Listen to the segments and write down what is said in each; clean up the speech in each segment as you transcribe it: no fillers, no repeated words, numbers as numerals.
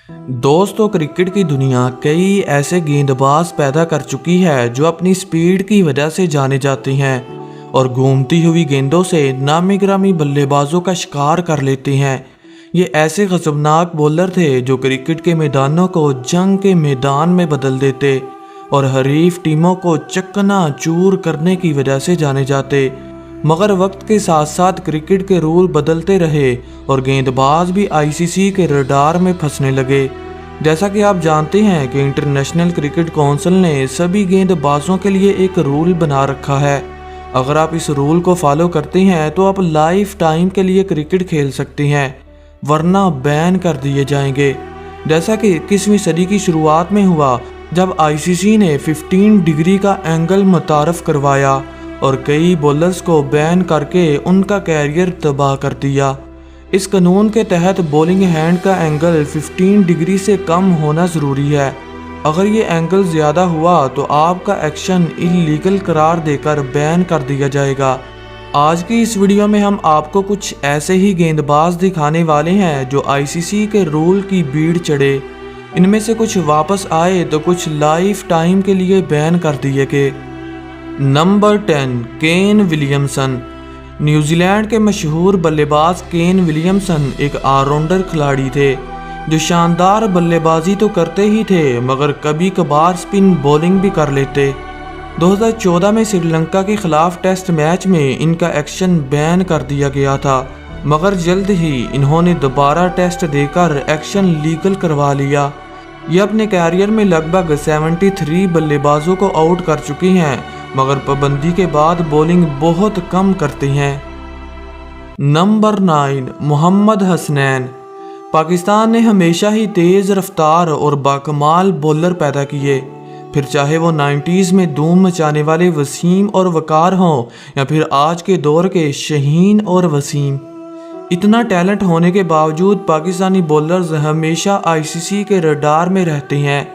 दोस्तों, क्रिकेट की दुनिया कई ऐसे गेंदबाज पैदा कर चुकी है जो अपनी स्पीड की वजह से जाने जाते हैं और घूमती हुई गेंदों से नामी गिरामी बल्लेबाजों का शिकार कर लेते हैं। ये ऐसे खतरनाक बॉलर थे जो क्रिकेट के मैदानों को जंग के मैदान में बदल देते और हरीफ टीमों को चकना चूर करने की वजह से जाने जाते। मगर वक्त के साथ साथ क्रिकेट के रूल बदलते रहे और गेंदबाज भी आईसीसी के रडार में फंसने लगे। जैसा कि आप जानते हैं कि इंटरनेशनल क्रिकेट काउंसिल ने सभी गेंदबाजों के लिए एक रूल बना रखा है। अगर आप इस रूल को फॉलो करते हैं तो आप लाइफ टाइम के लिए क्रिकेट खेल सकते हैं, वरना बैन कर दिए जाएंगे। जैसा कि 21वीं सदी की शुरुआत में हुआ जब आईसीसी ने 15 डिग्री का एंगल मुतारफ करवाया और कई बॉलर्स को बैन करके उनका कैरियर तबाह कर दिया। इस कानून के तहत बॉलिंग हैंड का एंगल 15 डिग्री से कम होना ज़रूरी है। अगर ये एंगल ज़्यादा हुआ तो आपका एक्शन इलीगल करार देकर बैन कर दिया जाएगा। आज की इस वीडियो में हम आपको कुछ ऐसे ही गेंदबाज दिखाने वाले हैं जो आईसीसी के रूल की भीड़ चढ़े। इनमें से कुछ वापस आए तो कुछ लाइफ टाइम के लिए बैन कर दिए गए। Number 10, Kane Williamson. न्यूजीलैंड के मशहूर बल्लेबाज केन विलियमसन एक ऑलराउंडर खिलाड़ी थे जो शानदार बल्लेबाजी तो करते ही थे मगर कभी कभार स्पिन बॉलिंग भी कर लेते। 2014 में श्रीलंका के खिलाफ टेस्ट मैच में इनका एक्शन बैन कर दिया गया था, मगर जल्द ही इन्होंने दोबारा टेस्ट देकर एक्शन लीगल करवा लिया। ये अपने कैरियर में लगभग 73 बल्लेबाजों को आउट कर चुके हैं, मगर पाबंदी के बाद बॉलिंग बहुत कम करते हैं। नंबर 9, मोहम्मद हसनैन। पाकिस्तान ने हमेशा ही तेज़ रफ्तार और बाकमाल बॉलर पैदा किए, फिर चाहे वो 90s में धूम मचाने वाले वसीम और वकार हों या फिर आज के दौर के शहीन और वसीम। इतना टैलेंट होने के बावजूद पाकिस्तानी बॉलर्स हमेशा आईसीसी के रडार में रहते हैं।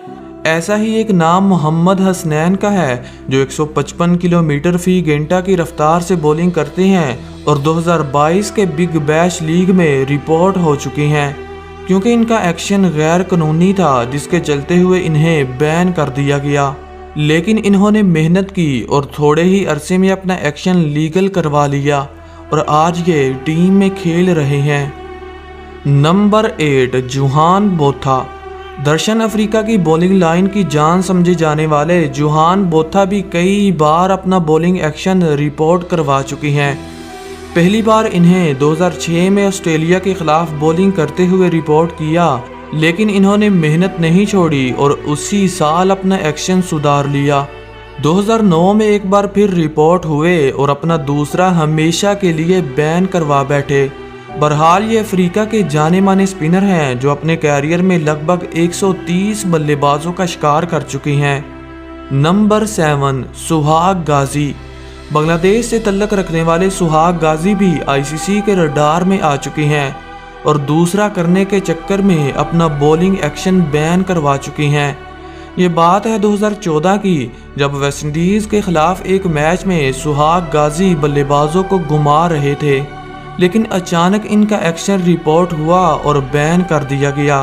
ऐसा ही एक नाम मोहम्मद हसनैन का है जो 155 किलोमीटर फी घंटा की रफ्तार से बॉलिंग करते हैं और 2022 के बिग बैश लीग में रिपोर्ट हो चुके हैं क्योंकि इनका एक्शन गैर कानूनी था, जिसके चलते हुए इन्हें बैन कर दिया गया। लेकिन इन्होंने मेहनत की और थोड़े ही अरसे में अपना एक्शन लीगल करवा लिया और आज ये टीम में खेल रहे हैं। Number 8, जुहान Botha. दक्षिण अफ्रीका की बॉलिंग लाइन की जान समझे जाने वाले जुहान बोथा भी कई बार अपना बॉलिंग एक्शन रिपोर्ट करवा चुके हैं। पहली बार इन्हें 2006 में ऑस्ट्रेलिया के खिलाफ बॉलिंग करते हुए रिपोर्ट किया, लेकिन इन्होंने मेहनत नहीं छोड़ी और उसी साल अपना एक्शन सुधार लिया। 2009 में एक बार फिर रिपोर्ट हुए और अपना दूसरा हमेशा के लिए बैन करवा बैठे। बहरहाल ये अफ्रीका के जाने माने स्पिनर हैं जो अपने कैरियर में लगभग 130 बल्लेबाजों का शिकार कर चुके हैं। नंबर 7, सुहाग गाजी। बांग्लादेश से तल्लक रखने वाले सुहाग गाजी भी आईसीसी के रडार में आ चुके हैं और दूसरा करने के चक्कर में अपना बॉलिंग एक्शन बैन करवा चुके हैं। ये बात है 2014 की, जब वेस्टइंडीज़ के खिलाफ एक मैच में सुहाग गाजी बल्लेबाजों को घुमा रहे थे, लेकिन अचानक इनका एक्शन रिपोर्ट हुआ और बैन कर दिया गया।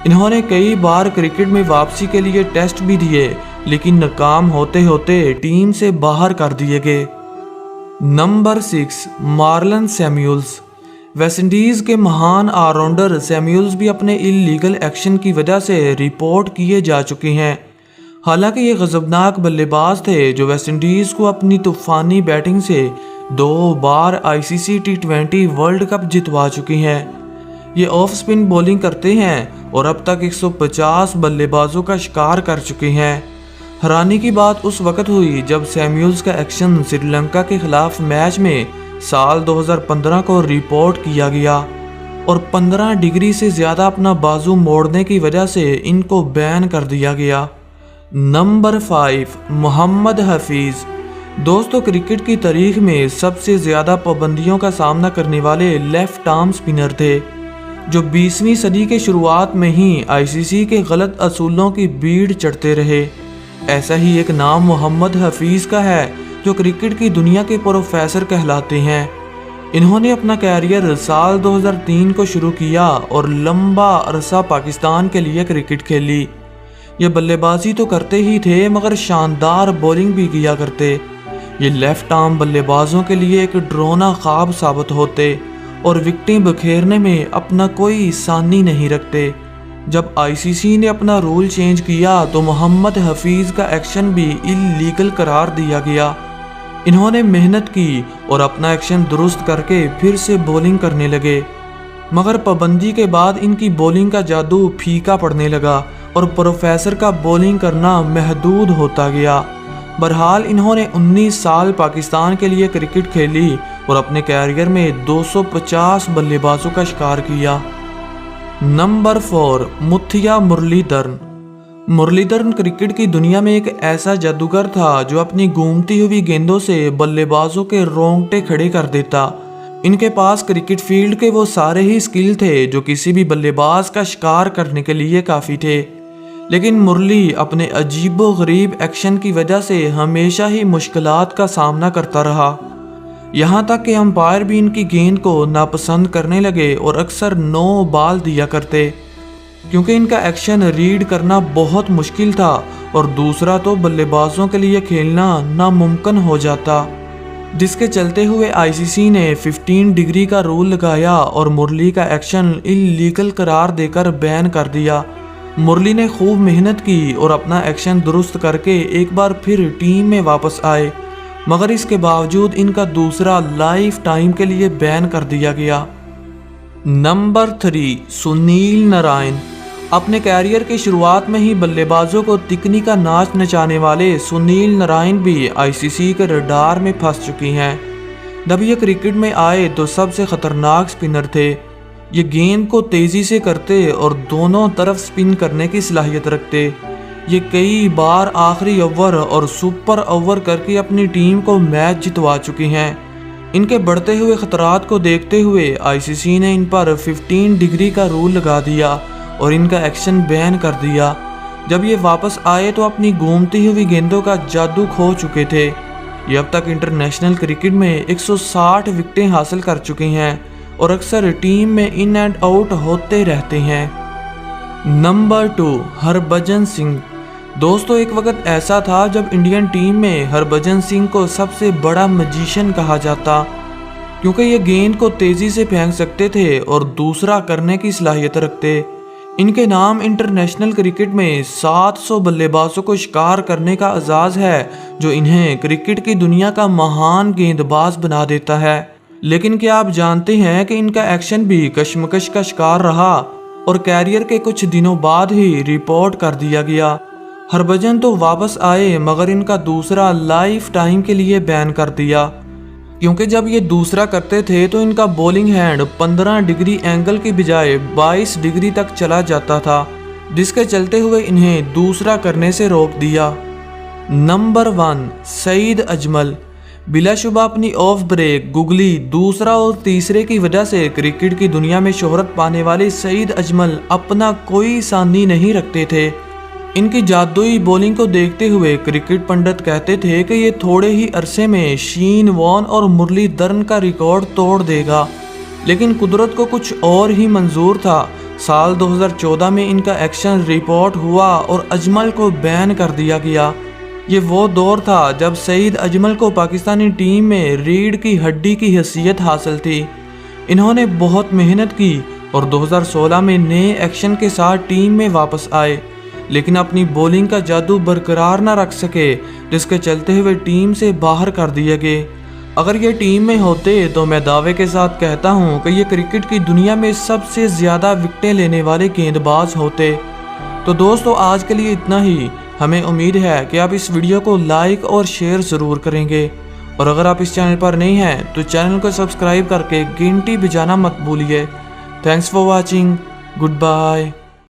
इन्होंने कई बार क्रिकेट में वापसी के लिए टेस्ट भी दिए, लेकिन नाकाम होते होते टीम से बाहर कर दिए गए। Number 6, Marlon Samuels. वेस्टइंडीज़ के महान ऑलराउंडर सैमुअल्स भी अपने इल्लीगल एक्शन की वजह से रिपोर्ट किए जा चुके हैं। हालांकि ये गजबनाक बल्लेबाज थे जो वेस्टइंडीज़ को अपनी तूफानी बैटिंग से 2 बार आईसीसी T20 वर्ल्ड कप जितवा चुके हैं। ये ऑफ स्पिन बॉलिंग करते हैं और अब तक 150 बल्लेबाजों का शिकार कर चुके हैं। हैरानी की बात उस वक्त हुई जब सैमुअल्स का एक्शन श्रीलंका के खिलाफ मैच में साल 2015 को रिपोर्ट किया गया और 15 डिग्री से ज़्यादा अपना बाजू मोड़ने की वजह से इनको बैन कर दिया गया। नंबर 5, मोहम्मद हफीज़। दोस्तों, क्रिकेट की तारीख में सबसे ज़्यादा पाबंदियों का सामना करने वाले लेफ्ट आर्म स्पिनर थे जो 20वीं सदी के शुरुआत में ही आईसीसी के गलत असूलों की भीड़ चढ़ते रहे। ऐसा ही एक नाम मोहम्मद हफीज़ का है जो क्रिकेट की दुनिया के प्रोफेसर कहलाते हैं। انہوں نے اپنا کیریئر سال 2003 کو شروع کیا اور لمبا عرصہ پاکستان کے لیے کرکٹ کھیلی۔ یہ بلے بازی تو کرتے ہی تھے مگر شاندار بولنگ بھی کیا کرتے۔ یہ لیفٹ آرم بلے بازوں کے لیے ایک ڈرونا خواب ثابت ہوتے اور وکٹیں بکھیرنے میں اپنا کوئی ثانی نہیں رکھتے۔ جب آئی سی سی نے اپنا رول چینج کیا تو محمد حفیظ کا ایکشن بھی اللیگل قرار دیا گیا۔ انہوں نے محنت کی اور اپنا ایکشن درست کر کے پھر سے بولنگ کرنے لگے، مگر پابندی کے بعد ان کی بولنگ کا جادو پھیکا پڑنے لگا اور پروفیسر کا بولنگ کرنا محدود ہوتا گیا۔ بہرحال انہوں نے 19 سال پاکستان کے لیے کرکٹ کھیلی اور اپنے کیریئر میں 250 بلے بازوں کا شکار کیا۔ نمبر 4، متھیا مرلی دھرن۔ مرلی دھرن کرکٹ کی دنیا میں ایک ایسا جادوگر تھا جو اپنی گھومتی ہوئی گیندوں سے بلے بازوں کے رونگٹے کھڑے کر دیتا۔ ان کے پاس کرکٹ فیلڈ کے وہ سارے ہی سکل تھے جو کسی بھی بلے باز کا شکار کرنے کے لیے کافی تھے، لیکن مرلی اپنے عجیب و غریب ایکشن کی وجہ سے ہمیشہ ہی مشکلات کا سامنا کرتا رہا، یہاں تک کہ امپائر بھی ان کی گیند کو ناپسند کرنے لگے اور اکثر نو بال دیا کرتے، کیونکہ ان کا ایکشن ریڈ کرنا بہت مشکل تھا اور دوسرا تو بلے بازوں کے لیے کھیلنا ناممکن ہو جاتا، جس کے چلتے ہوئے آئی سی سی نے 15 ڈگری کا رول لگایا اور مرلی کا ایکشن اللیگل قرار دے کر بین کر دیا۔ مرلی نے خوب محنت کی اور اپنا ایکشن درست کر کے ایک بار پھر ٹیم میں واپس آئے، مگر اس کے باوجود ان کا دوسرا لائف ٹائم کے لیے بین کر دیا گیا۔ نمبر 3، سنیل نارائن۔ اپنے کیریئر کی شروعات میں ہی بلے بازوں کو تکنی کا ناچ نچانے والے سنیل نارائن بھی آئی سی سی کے رڈار میں پھنس چکی ہیں۔ جب یہ کرکٹ میں آئے تو سب سے خطرناک سپنر تھے۔ یہ گیند کو تیزی سے کرتے اور دونوں طرف سپن کرنے کی صلاحیت رکھتے۔ یہ کئی بار آخری اوور اور سپر اوور کر کے اپنی ٹیم کو میچ جتوا چکی ہیں۔ ان کے بڑھتے ہوئے خطرات کو دیکھتے ہوئے آئی سی سی نے ان پر 15 ڈگری کا رول لگا دیا اور ان کا ایکشن بین کر دیا۔ جب یہ واپس آئے تو اپنی گھومتی ہوئی گیندوں کا جادو کھو چکے تھے۔ یہ اب تک انٹرنیشنل کرکٹ میں 160 وکٹیں حاصل کر چکے ہیں اور اکثر ٹیم میں ان اینڈ آؤٹ ہوتے رہتے ہیں۔ نمبر 2، ہربھجن سنگھ۔ دوستو، ایک وقت ایسا تھا جب انڈین ٹیم میں ہربھجن سنگھ کو سب سے بڑا میجیشین کہا جاتا، کیونکہ یہ گیند کو تیزی سے پھینک سکتے تھے اور دوسرا کرنے کی صلاحیت رکھتے۔ ان کے نام انٹرنیشنل کرکٹ میں 700 بلے بازوں کو شکار کرنے کا اعزاز ہے، جو انہیں کرکٹ کی دنیا کا مہان گیند باز بنا دیتا ہے۔ لیکن کیا آپ جانتے ہیں کہ ان کا ایکشن بھی کشمکش کا شکار رہا اور کیریئر کے کچھ دنوں بعد ہی رپورٹ کر دیا گیا۔ ہربھجن تو واپس آئے مگر ان کا دوسرا لائف ٹائم کے لیے بین کر دیا، کیونکہ جب یہ دوسرا کرتے تھے تو ان کا بولنگ ہینڈ 15 ڈگری اینگل کی بجائے 22 ڈگری تک چلا جاتا تھا، جس کے چلتے ہوئے انہیں دوسرا کرنے سے روک دیا۔ نمبر 1، سعید اجمل۔ بلا شبہ اپنی آف بریک، گگلی، دوسرا اور تیسرے کی وجہ سے کرکٹ کی دنیا میں شہرت پانے والے سعید اجمل اپنا کوئی ثانی نہیں رکھتے تھے۔ ان کی جادوئی بولنگ کو دیکھتے ہوئے کرکٹ پنڈت کہتے تھے کہ یہ تھوڑے ہی عرصے میں شین وارن اور مرلی دھرن کا ریکارڈ توڑ دے گا، لیکن قدرت کو کچھ اور ہی منظور تھا۔ سال 2014 میں ان کا ایکشن رپورٹ ہوا اور اجمل کو بین کر دیا گیا۔ یہ وہ دور تھا جب سعید اجمل کو پاکستانی ٹیم میں ریڑھ کی ہڈی کی حیثیت حاصل تھی۔ انہوں نے بہت محنت کی اور 2016 میں نئے ایکشن کے ساتھ ٹیم میں واپس آئے، لیکن اپنی بولنگ کا جادو برقرار نہ رکھ سکے، جس کے چلتے ہوئے ٹیم سے باہر کر دیے گئے۔ اگر یہ ٹیم میں ہوتے تو میں دعوے کے ساتھ کہتا ہوں کہ یہ کرکٹ کی دنیا میں سب سے زیادہ وکٹیں لینے والے گیند باز ہوتے۔ تو دوستو، آج کے لیے اتنا ہی۔ ہمیں امید ہے کہ آپ اس ویڈیو کو لائک اور شیئر ضرور کریں گے، اور اگر آپ اس چینل پر نہیں ہیں تو چینل کو سبسکرائب کر کے گھنٹی بجانا مت بھولیے۔ Thanks for watching. Good bye.